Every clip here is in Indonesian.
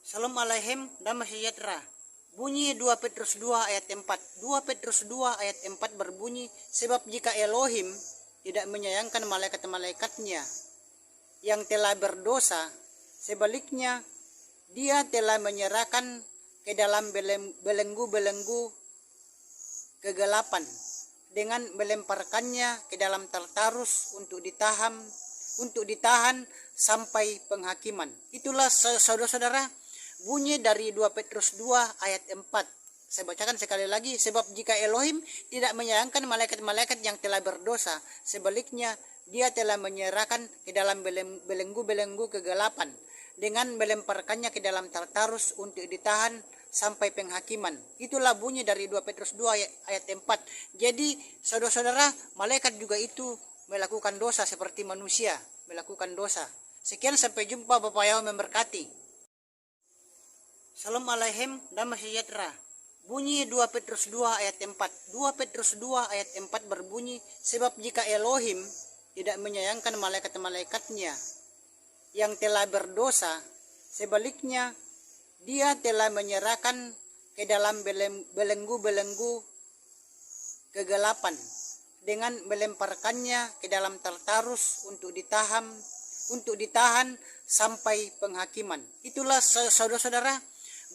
Salam alaihim, damai sejahtera. Bunyi 2 Petrus 2 ayat 4. 2 Petrus 2 ayat 4 berbunyi, sebab jika Elohim tidak menyayangkan malaikat-malaikatnya yang telah berdosa, sebaliknya dia telah menyerahkan ke dalam belenggu-belenggu kegelapan dengan melemparkannya ke dalam Tartarus untuk ditahan sampai penghakiman. Itulah saudara-saudara bunyi dari 2 Petrus 2 ayat 4. Saya bacakan sekali lagi, sebab jika Elohim tidak menyayangkan malaikat-malaikat yang telah berdosa, sebaliknya dia telah menyerahkan ke dalam belenggu-belenggu kegelapan dengan melemparkannya ke dalam Tartarus untuk ditahan sampai penghakiman. Itulah bunyi dari 2 Petrus 2 ayat 4. Jadi saudara-saudara, malaikat juga itu melakukan dosa seperti manusia melakukan dosa. Sekian, sampai jumpa. Bapak Yahweh memberkati. Salam alaihim, damai sejahtera. Bunyi 2 Petrus 2 ayat 4. 2 Petrus 2 ayat 4 berbunyi, sebab jika Elohim tidak menyayangkan malaikat-malaikatnya yang telah berdosa, sebaliknya dia telah menyerahkan ke dalam belenggu-belenggu kegelapan dengan melemparkannya ke dalam Tartarus untuk ditahan sampai penghakiman. Itulah saudara-saudara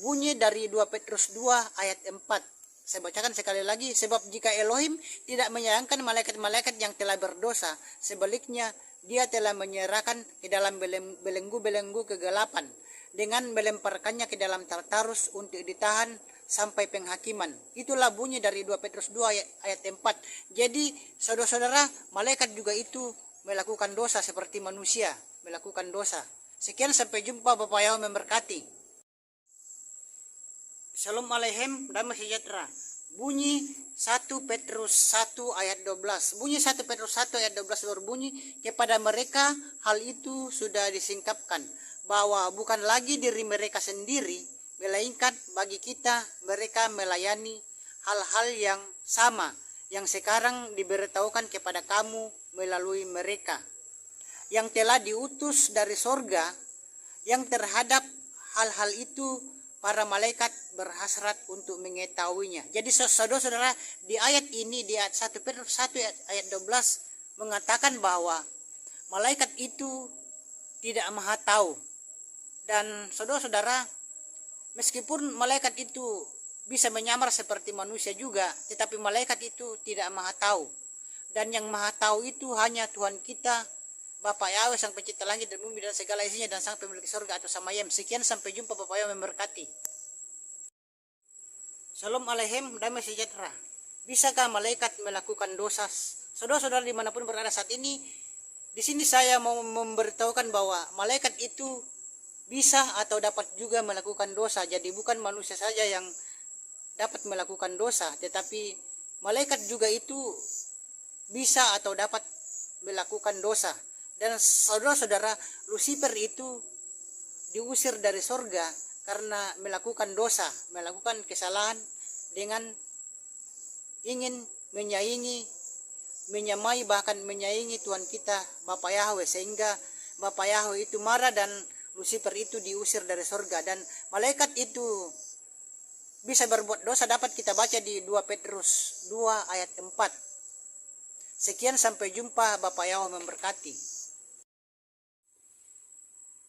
bunyi dari 2 Petrus 2 ayat 4. Saya bacakan sekali lagi, sebab jika Elohim tidak menyayangkan malaikat-malaikat yang telah berdosa, sebaliknya dia telah menyerahkan ke dalam belenggu-belenggu kegelapan dengan melemparkannya ke dalam Tartarus untuk ditahan sampai penghakiman. Itulah bunyi dari 2 Petrus 2 ayat 4. Jadi saudara-saudara, malaikat juga itu melakukan dosa seperti manusia melakukan dosa. Sekian, sampai jumpa. Bapak Yahweh memberkati. Salam alaihim, damai sejahtera. Bunyi 1 Petrus 1 ayat 12. Bunyi 1 Petrus 1 ayat 12 berbunyi, kepada mereka hal itu sudah disingkapkan, bahwa bukan lagi diri mereka sendiri, melainkan bagi kita mereka melayani hal-hal yang sama yang sekarang diberitahukan kepada kamu melalui mereka, yang telah diutus dari sorga, yang terhadap hal-hal itu para malaikat berhasrat untuk mengetahuinya. Jadi saudara-saudara, di ayat ini, di ayat 1 Petrus 1 ayat 12 mengatakan bahwa malaikat itu tidak maha tahu. Dan saudara-saudara, meskipun malaikat itu bisa menyamar seperti manusia juga, tetapi malaikat itu tidak maha tahu. Dan yang maha tahu itu hanya Tuhan kita, Bapak Yahweh, Sang Pencipta langit dan bumi dan segala isinya, dan Sang Pemilik surga atau Samayem. Sekian, sampai jumpa. Bapak Yahweh memberkati. Salam alaihim, damai sejahtera. Bisakah malaikat melakukan dosa? Saudara-saudara dimanapun berada saat ini, di sini saya mau memberitahukan bahwa malaikat itu bisa atau dapat juga melakukan dosa. Jadi bukan manusia saja yang dapat melakukan dosa, tetapi malaikat juga itu bisa atau dapat melakukan dosa. Dan saudara-saudara, Lucifer itu diusir dari sorga karena melakukan dosa, melakukan kesalahan dengan ingin menyamai bahkan menyaingi Tuhan kita Bapak Yahweh, sehingga Bapak Yahweh itu marah dan Lucifer itu diusir dari sorga. Dan malaikat itu bisa berbuat dosa dapat kita baca di 2 Petrus 2 ayat 4. Sekian, sampai jumpa. Bapak Yahweh memberkati.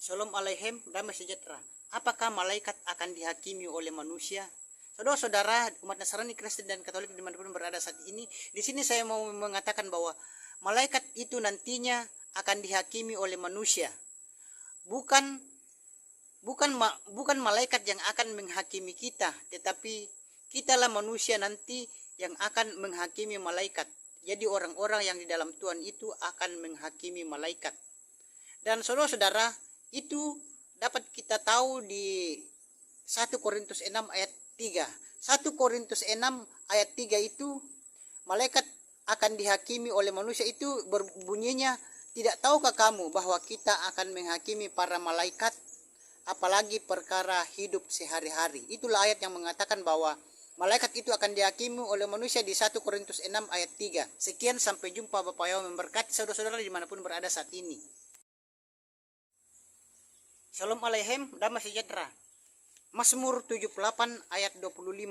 Salam alaihim, damai sejahtera. Apakah malaikat akan dihakimi oleh manusia? Saudara-saudara umat Nasrani, Kristen dan Katolik dimanapun berada saat ini, di sini saya mau mengatakan bahwa malaikat itu nantinya akan dihakimi oleh manusia. Bukan malaikat yang akan menghakimi kita, tetapi kitalah manusia nanti yang akan menghakimi malaikat. Jadi orang-orang yang di dalam Tuhan itu akan menghakimi malaikat. Dan saudara-saudara, itu dapat kita tahu di 1 Korintus 6 ayat 3. 1 Korintus 6 ayat 3 itu, malaikat akan dihakimi oleh manusia, itu berbunyinya, tidak tahukah kamu bahwa kita akan menghakimi para malaikat, apalagi perkara hidup sehari-hari. Itulah ayat yang mengatakan bahwa malaikat itu akan dihakimi oleh manusia di 1 Korintus 6 ayat 3. Sekian, sampai jumpa. Bapak Yahweh memberkati saudara-saudara dimanapun berada saat ini. Salam alaihim, damai sejahtera. Mazmur 78 ayat 25.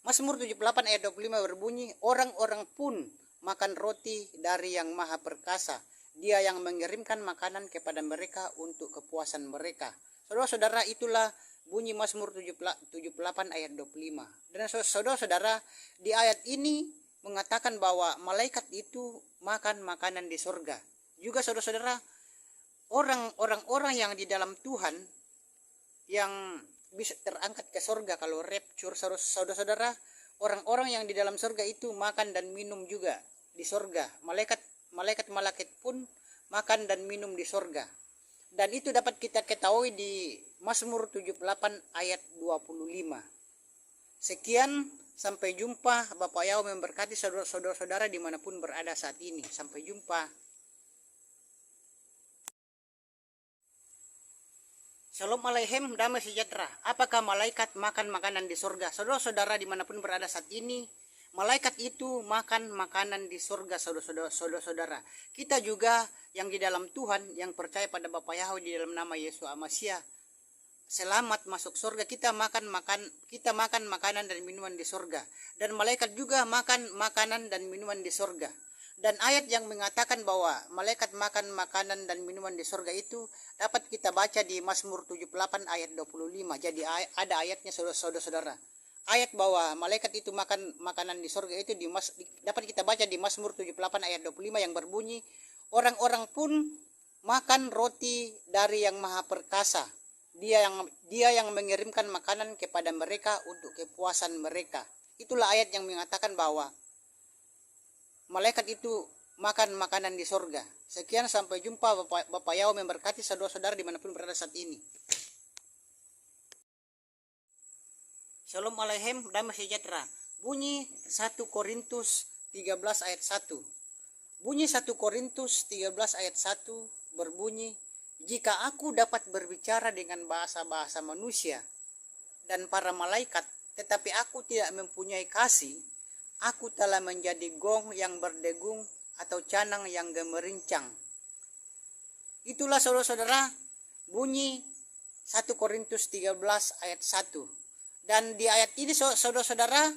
Mazmur 78 ayat 25 berbunyi, orang-orang pun makan roti dari yang maha perkasa. Dia yang mengirimkan makanan kepada mereka untuk kepuasan mereka. Saudara-saudara, itulah bunyi Mazmur 78 ayat 25. Dan saudara-saudara, di ayat ini mengatakan bahwa malaikat itu makan makanan di surga. Juga saudara-saudara, orang-orang yang di dalam Tuhan yang bisa terangkat ke surga kalau rapture, saudara-saudara, orang-orang yang di dalam surga itu makan dan minum juga di surga. Malaikat pun makan dan minum di surga. Dan itu dapat kita ketahui di Mazmur 78 ayat 25. Sekian, sampai jumpa. Bapak Yahweh memberkati saudara-saudara dimanapun berada saat ini. Sampai jumpa. Shalom Aleichem, damai sejahtera. Apakah malaikat makan makanan di surga? Saudara-saudara dimanapun berada saat ini, malaikat itu makan makanan di surga, saudara-saudara. Kita juga yang di dalam Tuhan, yang percaya pada Bapa Yahweh di dalam nama Yesus Amasia, selamat masuk surga. Kita makan makanan dan minuman di surga. Dan malaikat juga makan makanan dan minuman di surga. Dan ayat yang mengatakan bahwa malaikat makan makanan dan minuman di surga itu dapat kita baca di Mazmur 78 ayat 25. Jadi ada ayatnya saudara-saudara. Ayat bahwa malaikat itu makan makanan di surga itu dapat kita baca di Mazmur 78 ayat 25 yang berbunyi, orang-orang pun makan roti dari yang maha perkasa. Dia yang mengirimkan makanan kepada mereka untuk kepuasan mereka. Itulah ayat yang mengatakan bahwa malaikat itu makan makanan di surga. Sekian, sampai jumpa. Bapak Yahweh memberkati saudara-saudara dimanapun berada saat ini. Shalom Aleichem, damai sejahtera. Bunyi 1 Korintus 13 ayat 1. Bunyi 1 Korintus 13 ayat 1 berbunyi, jika aku dapat berbicara dengan bahasa-bahasa manusia dan para malaikat, tetapi aku tidak mempunyai kasih, aku telah menjadi gong yang berdegung atau canang yang gemerincang. Itulah saudara-saudara bunyi 1 Korintus 13 ayat 1. Dan di ayat ini saudara-saudara,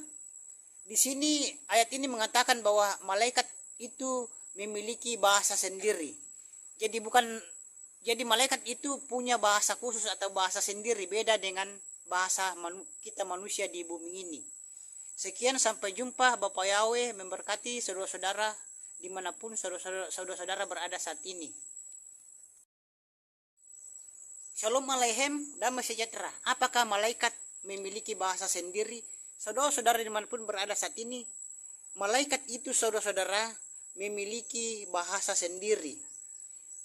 di sini ayat ini mengatakan bahwa malaikat itu memiliki bahasa sendiri. Jadi malaikat itu punya bahasa khusus atau bahasa sendiri, beda dengan bahasa kita manusia di bumi ini. Sekian, sampai jumpa. Bapak Yahweh memberkati saudara-saudara dimanapun saudara-saudara berada saat ini. Shalom Aleichem, damai sejahtera. Apakah malaikat memiliki bahasa sendiri? Saudara-saudara dimanapun berada saat ini, malaikat itu saudara-saudara memiliki bahasa sendiri.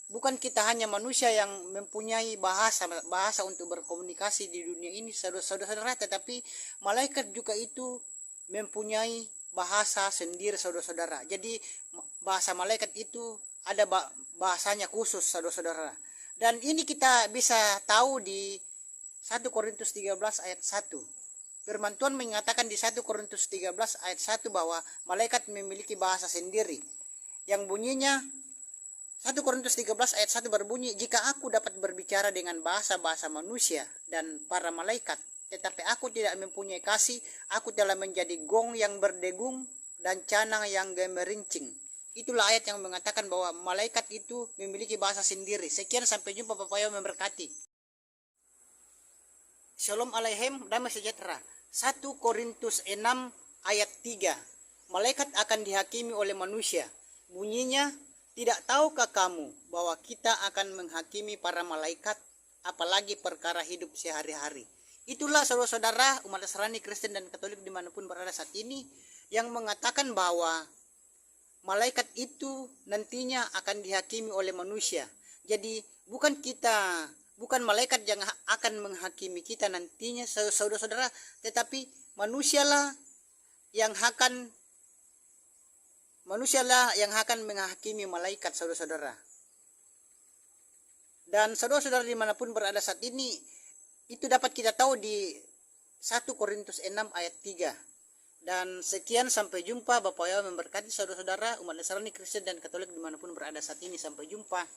Bukan kita hanya manusia yang mempunyai bahasa untuk berkomunikasi di dunia ini, saudara-saudara, tetapi malaikat juga itu mempunyai bahasa sendiri, saudara-saudara. Jadi bahasa malaikat itu ada bahasanya khusus, saudara-saudara. Dan ini kita bisa tahu di 1 Korintus 13 ayat 1. Firman Tuhan mengatakan di 1 Korintus 13 ayat 1 bahwa malaikat memiliki bahasa sendiri. Yang bunyinya 1 Korintus 13 ayat 1 berbunyi, jika aku dapat berbicara dengan bahasa-bahasa manusia dan para malaikat, tetapi aku tidak mempunyai kasih, aku telah menjadi gong yang berdegung dan canang yang gemerincing. Itulah ayat yang mengatakan bahwa malaikat itu memiliki bahasa sendiri. Sekian, sampai jumpa. Bapak Yahweh memberkati. Shalom Aleichem, damai sejahtera. 1 Korintus 6 ayat 3. Malaikat akan dihakimi oleh manusia. Bunyinya, tidak tahukah kamu bahwa kita akan menghakimi para malaikat, apalagi perkara hidup sehari-hari. Itulah saudara-saudara umat Nasrani, Kristen, dan Katolik dimanapun berada saat ini yang mengatakan bahwa malaikat itu nantinya akan dihakimi oleh manusia. Jadi bukan malaikat yang akan menghakimi kita nantinya, saudara-saudara, tetapi manusialah yang akan menghakimi malaikat, saudara-saudara. Dan saudara-saudara dimanapun berada saat ini, itu dapat kita tahu di 1 Korintus 6 ayat 3. Dan sekian, sampai jumpa. Bapak Yahweh memberkati saudara-saudara umat Nasrani, Kristen, dan Katolik dimanapun berada saat ini. Sampai jumpa.